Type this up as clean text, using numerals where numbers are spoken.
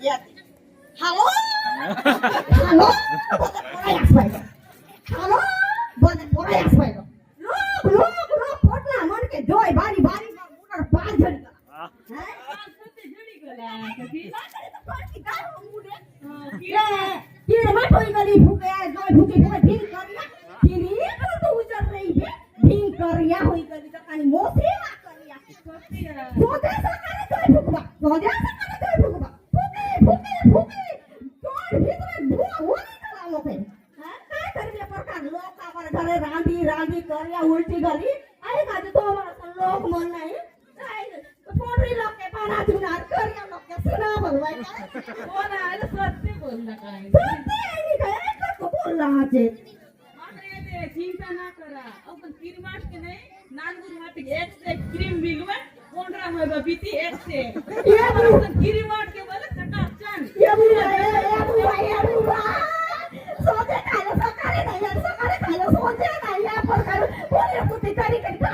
येते. Hello hello बोलत पोरा यास पाहिजे. हॅलो बोलत पोरा यास पाहिजे. लोक लोक लोक पोटला मन के दोय बारी बारी मोटर पाल झड़ी का हां सते झड़ी गला कभी ना करे तो पाटी का मुडे कीड़े मत होई गली भूखे जोय भूखे भूखे ढील करिया कीनी तो उजर रही है ढील करिया होई गली तो कानी मोसे मा करिया सोते सकारे जोय भूखबा सोते सकारे जोय भूखबा भूखे भूखे भूखे तोड़ भीतर धुआ होई गला लोके हां काय करले प्रकार लोक आमार घरे रांधी रांधी करिया उल्टी गली आई काजे तो हमारा लोक मन नाही काय पोरी लोके पाना धुनार करिया लोके सुना भगवाई काय कोण आले सत्य बोलला काय सत्य आहे काय कसं बोलला आजे मात्र ते चिंता ना करा आपण किरमाट के नाही नांदूर हाट एक से क्रीम बिलवा कोंडरा में बीती एक से ये बोल किरमाट के बोले चटाचन ये बुआ सोचे खायला सकाळी नाही सकाळी खायला सोचे नाही या प्रकार कोणी कुठे तरी कधी